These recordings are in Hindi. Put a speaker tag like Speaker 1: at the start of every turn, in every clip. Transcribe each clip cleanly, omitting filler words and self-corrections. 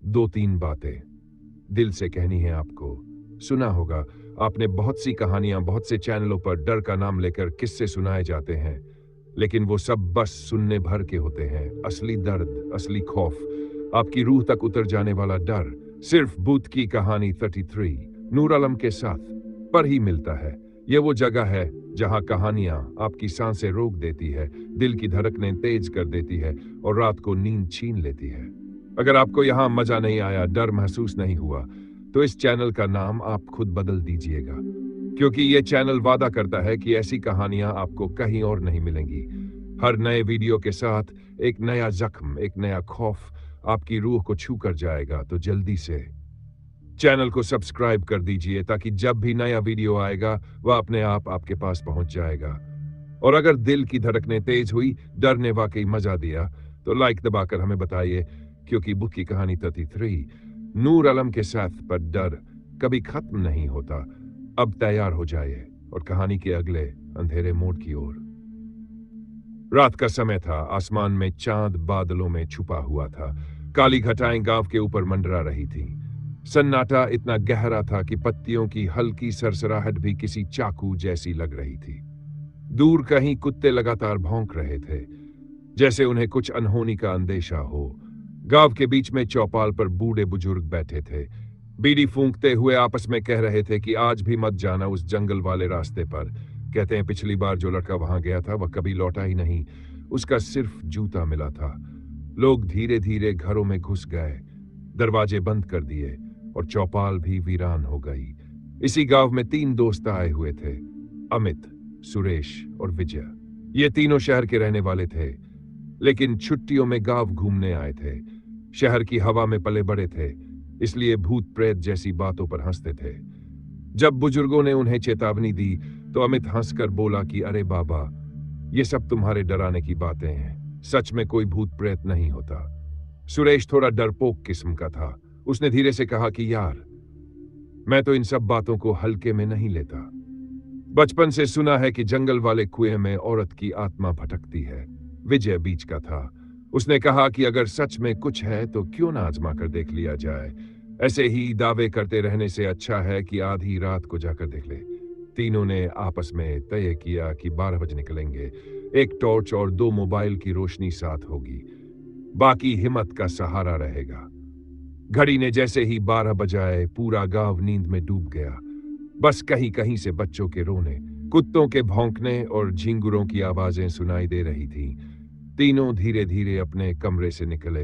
Speaker 1: 2-3 बातें दिल से कहनी है आपको। सुना होगा आपने बहुत सी कहानियां, बहुत से चैनलों पर डर का नाम लेकर किस्से सुनाए जाते हैं, लेकिन वो सब बस सुनने भर के होते हैं। असली दर्द, असली खौफ, आपकी रूह तक उतर जाने वाला डर सिर्फ भूत की कहानी 33 नूर आलम के साथ पर ही मिलता है। ये वो जगह है जहां कहानियां आपकी सांसें रोक देती है, दिल की धड़कनें तेज कर देती है और रात को नींद छीन लेती है। अगर आपको यहां मजा नहीं आया, डर महसूस नहीं हुआ, तो इस चैनल का नाम आप खुद बदल दीजिएगा, क्योंकि ये चैनल वादा करता है कि ऐसी कहानियां आपको कहीं और नहीं मिलेंगी। हर नए वीडियो के साथ एक नया जख्म, एक नया खौफ आपकी रूह को छू कर जाएगा। तो जल्दी से चैनल को सब्सक्राइब कर दीजिए ताकि जब भी नया वीडियो आएगा वह अपने आप आपके पास पहुंच जाएगा। और अगर दिल की धड़कनें तेज हुई, डर ने वाकई मजा दिया, तो लाइक दबाकर हमें बताइए, क्योंकि बुक की कहानी 33 नूर आलम के साथ पर डर कभी खत्म नहीं होता। अब तैयार हो जाइए और कहानी के अगले अंधेरे मोड़ की ओर। रात का समय था, आसमान में चांद बादलों में छुपा हुआ था। काली घटाएं गांव के ऊपर मंडरा रही थीं। सन्नाटा इतना गहरा था कि पत्तियों की हल्की सरसराहट भी किसी चाकू जैसी लग रही थी। दूर कहीं कुत्ते लगातार भौंक रहे थे, जैसे उन्हें कुछ अनहोनी का अंदेशा हो। गांव के बीच में चौपाल पर बूढ़े बुजुर्ग बैठे थे, बीड़ी फूंकते हुए आपस में कह रहे थे कि आज भी मत जाना उस जंगल वाले रास्ते पर। कहते हैं पिछली बार जो लड़का वहां गया था वह कभी लौटा ही नहीं, उसका सिर्फ जूता मिला था। लोग धीरे धीरे घरों में घुस गए, दरवाजे बंद कर दिए और चौपाल भी वीरान हो गई। इसी गांव में 3 दोस्त आए हुए थे, अमित, सुरेश और विजय। ये तीनों शहर के रहने वाले थे, लेकिन छुट्टियों में गांव घूमने आए थे। शहर की हवा में पले बड़े थे, इसलिए भूत प्रेत जैसी बातों पर हंसते थे। जब बुजुर्गों ने उन्हें चेतावनी दी तो अमित हंसकर बोला कि अरे बाबा, ये सब तुम्हारे डराने की बातें हैं, सच में कोई भूत प्रेत नहीं होता। सुरेश थोड़ा डरपोक किस्म का था, उसने धीरे से कहा कि यार, मैं तो इन सब बातों को हल्के में नहीं लेता। बचपन से सुना है कि जंगल वाले कुएं में औरत की आत्मा भटकती है। विजय बीच का था, उसने कहा कि अगर सच में कुछ है तो क्यों ना आजमा कर देख लिया जाए। ऐसे ही दावे करते रहने से अच्छा है कि आधी रात को जाकर देख ले। तीनों ने आपस में तय किया कि 12 बजे निकलेंगे। एक टॉर्च और 2 मोबाइल की रोशनी साथ होगी, बाकी हिम्मत का सहारा रहेगा। घड़ी ने जैसे ही 12 बजाए, पूरा गांव नींद में डूब गया। बस कहीं कहीं से बच्चों के रोने, कुत्तों के भौंकने और झिंगुरों की आवाजें सुनाई दे रही थीं। तीनों धीरे धीरे अपने कमरे से निकले,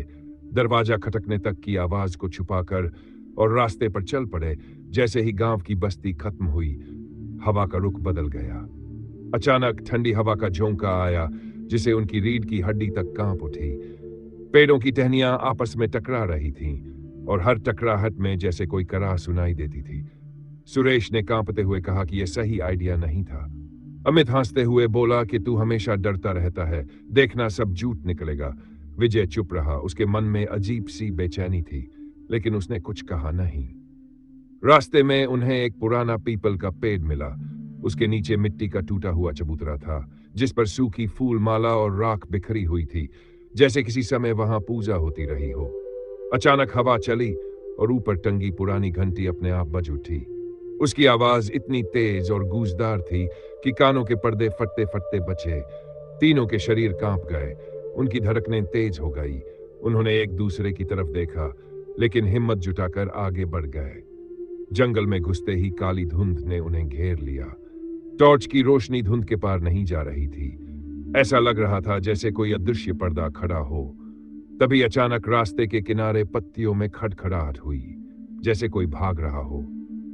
Speaker 1: दरवाजा खटकने तक की आवाज को छुपाकर, और रास्ते पर चल पड़े। जैसे ही गांव की बस्ती खत्म हुई, हवा का रुख बदल गया। अचानक ठंडी हवा का झोंका आया, जिसे उनकी रीढ़ की हड्डी तक कांप उठी। पेड़ों की टहनियां आपस में टकरा रही थीं, और हर टकराहट में जैसे कोई कराह सुनाई देती थी। सुरेश ने कांपते हुए कहा कि यह सही आइडिया नहीं था। अमित हंसते हुए बोला कि तू हमेशा डरता रहता है, देखना सब झूठ निकलेगा। विजय चुप रहा, उसके मन में अजीब सी बेचैनी थी, लेकिन उसने कुछ कहा नहीं। रास्ते में उन्हें एक पुराना पीपल का पेड़ मिला। उसके नीचे मिट्टी का टूटा हुआ चबूतरा था, जिस पर सूखी फूल माला और राख बिखरी हुई थी, जैसे किसी समय वहां पूजा होती रही हो। अचानक हवा चली और ऊपर टंगी पुरानी घंटी अपने आप बज उठी। उसकी आवाज इतनी तेज और गूंजदार थी कि कानों के पर्दे फटते फटते बचे। तीनों के शरीर कांप गए, उनकी धड़कनें तेज हो गई। उन्होंने एक दूसरे की तरफ देखा, लेकिन हिम्मत जुटाकर आगे बढ़ गए। जंगल में घुसते ही काली धुंध ने उन्हें घेर लिया। टॉर्च की रोशनी धुंध के पार नहीं जा रही थी। ऐसा लग रहा था जैसे कोई अदृश्य पर्दा खड़ा हो। तभी अचानक रास्ते के किनारे पत्तियों में खड़खड़ाहट हुई, जैसे कोई भाग रहा हो।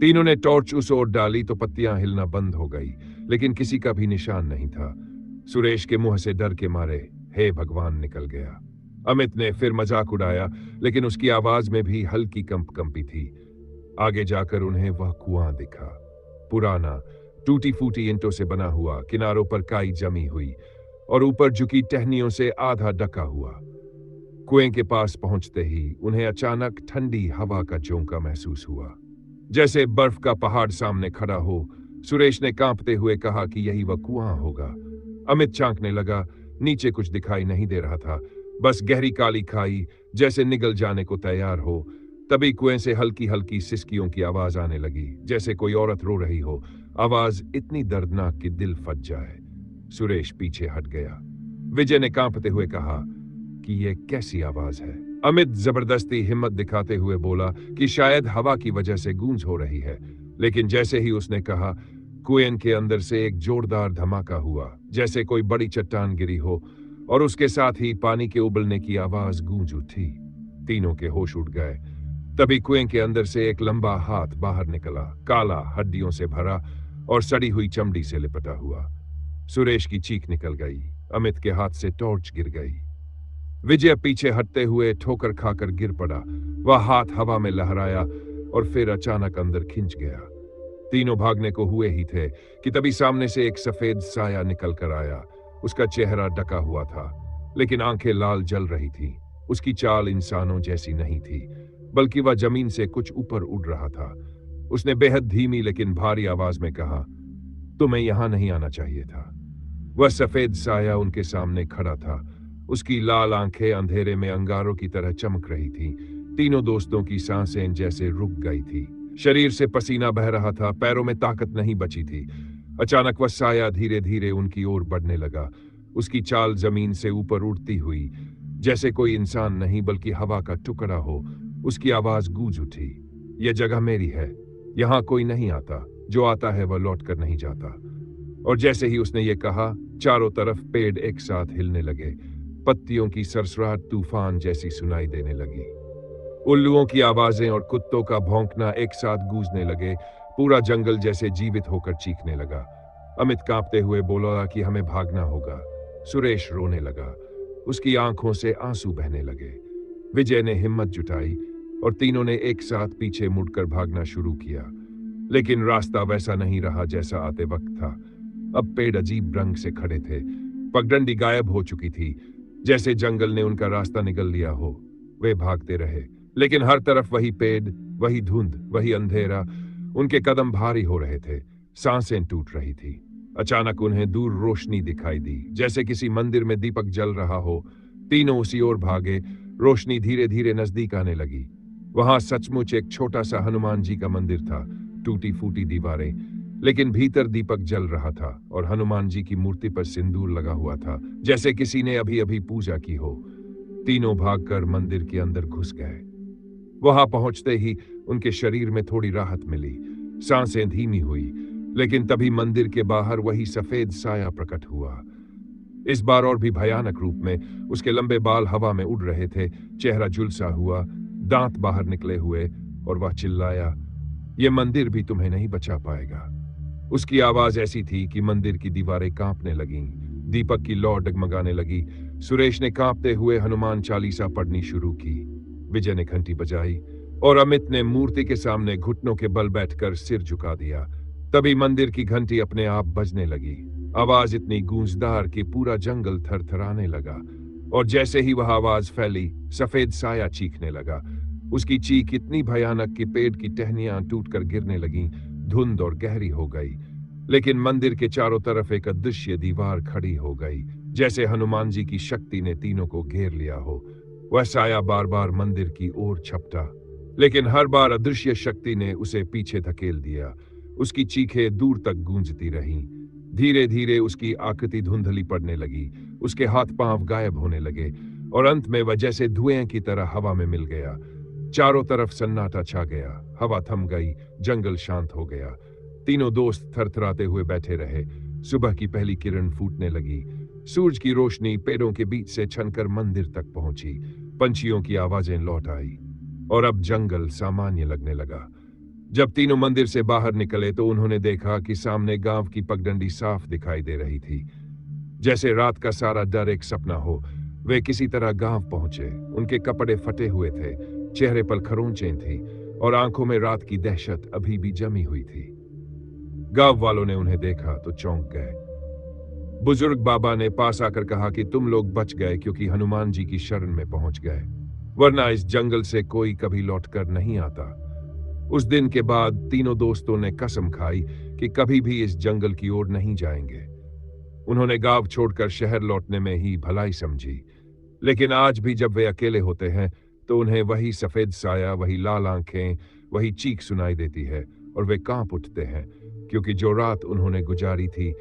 Speaker 1: तीनों ने टॉर्च उस ओर डाली तो पत्तियां हिलना बंद हो गई, लेकिन किसी का भी निशान नहीं था। सुरेश के मुंह से डर के मारे हे भगवान निकल गया। अमित ने फिर मजाक उड़ाया, लेकिन उसकी आवाज में भी हल्की कंपी थी। आगे जाकर उन्हें वह कुआं दिखा, पुराना, टूटी फूटी ईंटों से बना हुआ, किनारों पर काई जमी हुई और ऊपर झुकी टहनियों से आधा ढका हुआ। कुएं के पास पहुंचते ही उन्हें अचानक ठंडी हवा का झोंका महसूस हुआ, जैसे बर्फ का पहाड़ सामने खड़ा हो। सुरेश ने कांपते हुए कहा कि यही वह कुआं होगा। अमित झांकने लगा, नीचे कुछ दिखाई नहीं दे रहा था, बस गहरी काली खाई जैसे निगल जाने को तैयार हो। तभी कुएं से हल्की हल्की सिसकियों की आवाज आने लगी, जैसे कोई औरत रो रही हो। आवाज इतनी दर्दनाक कि दिल फट जाए। सुरेश पीछे हट गया। विजय ने कांपते हुए कहा कि यह कैसी आवाज है। अमित जबरदस्ती हिम्मत दिखाते हुए बोला कि शायद हवा की वजह से गूंज हो रही है। लेकिन जैसे ही उसने कहा, कुएं के अंदर से एक जोरदार धमाका हुआ, जैसे कोई बड़ी चट्टान गिरी हो, और उसके साथ ही पानी के उबलने की आवाज गूंज उठी। तीनों के होश उड़ गए। तभी कुएं के अंदर से एक लंबा हाथ बाहर निकला, काला, हड्डियों से भरा और सड़ी हुई चमड़ी से लिपटा हुआ। सुरेश की चीख निकल गई। अमित के हाथ से टॉर्च गिर गई। विजय पीछे हटते हुए ठोकर खाकर गिर पड़ा। वह हाथ हवा में लहराया और फिर अचानक अंदर खिंच गया। तीनों भागने को हुए ही थे कि तभी सामने से एक सफेद साया निकल कर आया। उसका चेहरा ढका हुआ था, लेकिन आंखें लाल जल रही थीं। उसकी चाल इंसानों जैसी नहीं थी, बल्कि वह जमीन से कुछ ऊपर उड़ रहा था। उसने बेहद धीमी लेकिन भारी आवाज में कहा, तुम्हें यहां नहीं आना चाहिए था। वह सफेद साया उनके सामने खड़ा था। उसकी लाल आंखें अंधेरे में अंगारों की तरह चमक रही थीं। तीनों दोस्तों की सांसें जैसे रुक गई थी। शरीर से पसीना बह रहा था, पैरों में ताकत नहीं बची थी। अचानक वह साया धीरे धीरे उनकी ओर बढ़ने लगा। उसकी चाल जमीन से ऊपर उड़ती हुई, जैसे कोई इंसान नहीं बल्कि हवा का टुकड़ा हो। उसकी आवाज गूंज उठी, यह जगह मेरी है, यहां कोई नहीं आता, जो आता है वह लौट कर नहीं जाता। और जैसे ही उसने ये कहा, चारों तरफ पेड़ एक साथ हिलने लगे। पत्तियों की सरसराहट तूफान जैसी सुनाई देने लगी। उल्लुओं की आवाजें और कुत्तों का भौंकना एक साथ गूंजने लगे। पूरा जंगल जैसे जीवित होकर चीखने लगा। अमित कांपते हुए बोला कि हमें भागना होगा। सुरेश रोने लगा। उसकी आंखों से आंसू बहने लगे। विजय ने हिम्मत जुटाई और तीनों ने एक साथ पीछे मुड़कर भागना शुरू किया। लेकिन रास्ता वैसा नहीं रहा जैसा आते वक्त था। अब पेड़ अजीब रंग से खड़े थे। पगडंडी गायब हो चुकी थी, जैसे जंगल ने उनका रास्ता निगल लिया हो। वे भागते रहे, लेकिन हर तरफ वही पेड़, वही धुंध, वही अंधेरा। उनके कदम भारी हो रहे थे, सांसें टूट रही थी। अचानक उन्हें दूर रोशनी दिखाई दी, जैसे किसी मंदिर में दीपक जल रहा हो। तीनों उसी ओर भागे। रोशनी धीरे धीरे नजदीक आने लगी। वहां सचमुच एक छोटा सा हनुमान जी का मंदिर था। टूटी फूटी दीवारें, लेकिन भीतर दीपक जल रहा था और हनुमान जी की मूर्ति पर सिंदूर लगा हुआ था, जैसे किसी ने अभी अभी पूजा की हो। तीनों भागकर मंदिर के अंदर घुस गए। वहां पहुंचते ही उनके शरीर में थोड़ी राहत मिली। सांसें धीमी हुई, लेकिन तभी मंदिर के बाहर वही सफेद साया प्रकट हुआ। इस बार और भी भयानक रूप में। उसके लंबे बाल हवा में उड़ रहे थे, चेहरा झुलसा हुआ, दांत बाहर निकले हुए, और वह चिल्लाया, यह मंदिर भी तुम्हें नहीं बचा पाएगा। उसकी आवाज ऐसी थी कि मंदिर की दीवारें कांपने लगीं। दीपक की लौ डगमगाने लगी। सुरेश ने कांपते हुए हनुमान चालीसा पढ़नी शुरू की। विजय ने घंटी बजाई और अमित ने मूर्ति के सामने घुटनों के बल बैठकर सिर झुका दिया। तभी मंदिर की घंटी अपने आप बजने लगी। आवाज इतनी गूंजदार कि पूरा जंगल थरथराने लगा। और जैसे ही वह आवाज फैली, सफेद साया चीखने लगा। उसकी चीख इतनी भयानक कि पेड़ की टहनियां टूटकर गिरने लगीं। धुंध और गहरी हो गई, लेकिन मंदिर के चारों तरफ एक अदृश्य दीवार खड़ी हो गई, जैसे हनुमान जी की शक्ति ने तीनों को घेर लिया हो। वह साया बार बार मंदिर की ओर झपटा, लेकिन हर बार अदृश्य शक्ति ने उसे पीछे धकेल दिया। उसकी चीखें दूर तक गूंजती रहीं। धीरे धीरे उसकी आकृति धुंधली पड़ने लगी। उसके हाथ पांव गायब होने लगे और अंत में वह जैसे धुएं की तरह हवा में मिल गया। चारों तरफ सन्नाटा छा गया। हवा थम गई, जंगल शांत हो गया। तीनों दोस्त थरथराते हुए बैठे रहे। सुबह की पहली किरण फूटने लगी। सूरज की रोशनी पेड़ों के बीच से छनकर मंदिर तक पहुंची। पंछियों की आवाजें लौट आई और अब जंगल सामान्य लगने लगा। जब तीनों मंदिर से बाहर निकले तो उन्होंने देखा कि सामने गांव की पगडंडी साफ दिखाई दे रही थी, जैसे रात का सारा डर एक सपना हो। वे किसी तरह गांव पहुंचे। उनके कपड़े फटे हुए थे, चेहरे पर खरोंचें थी और आंखों में रात की दहशत अभी भी जमी हुई थी। गांव वालों ने उन्हें देखा तो चौंक गए। बुजुर्ग बाबा ने पास आकर कहा कि तुम लोग बच गए क्योंकि हनुमान जी की शरण में पहुंच गए, वरना इस जंगल से कोई कभी लौटकर नहीं आता। उस दिन के बाद तीनों दोस्तों ने कसम खाई कि कभी भी इस जंगल की ओर नहीं जाएंगे। उन्होंने गांव छोड़कर शहर लौटने में ही भलाई समझी, लेकिन आज भी जब वे अकेले होते हैं तो उन्हें वही सफेद साया, वही लाल आंखें, वही चीख सुनाई देती है और वे कांप उठते हैं, क्योंकि जो रात उन्होंने गुजारी थी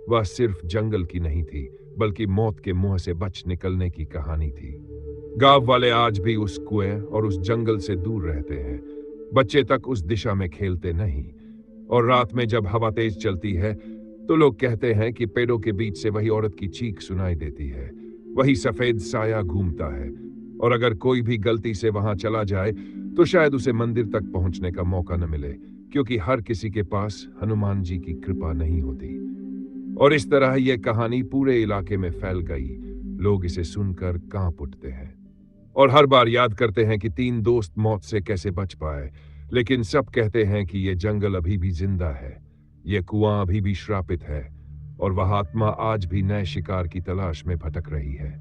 Speaker 1: वह सिर्फ जंगल की नहीं थी, बल्कि मौत के मुंह से बच निकलने की कहानी थी। गांव वाले आज भी उस कुएं और उस जंगल से दूर रहते हैं। बच्चे तक उस दिशा में खेलते नहीं, और रात में जब हवा तेज चलती है तो लोग कहते हैं कि पेड़ों के बीच से वही औरत की चीख सुनाई देती है, वही सफेद साया घूमता है, और अगर कोई भी गलती से वहां चला जाए तो शायद उसे मंदिर तक पहुंचने का मौका न मिले, क्योंकि हर किसी के पास हनुमान जी की कृपा नहीं होती। और इस तरह यह कहानी पूरे इलाके में फैल गई। लोग इसे सुनकर कांप उठते हैं और हर बार याद करते हैं कि 3 दोस्त मौत से कैसे बच पाए, लेकिन सब कहते हैं कि यह जंगल अभी भी जिंदा है, यह कुआं अभी भी श्रापित है, और वह आत्मा आज भी नए शिकार की तलाश में भटक रही है।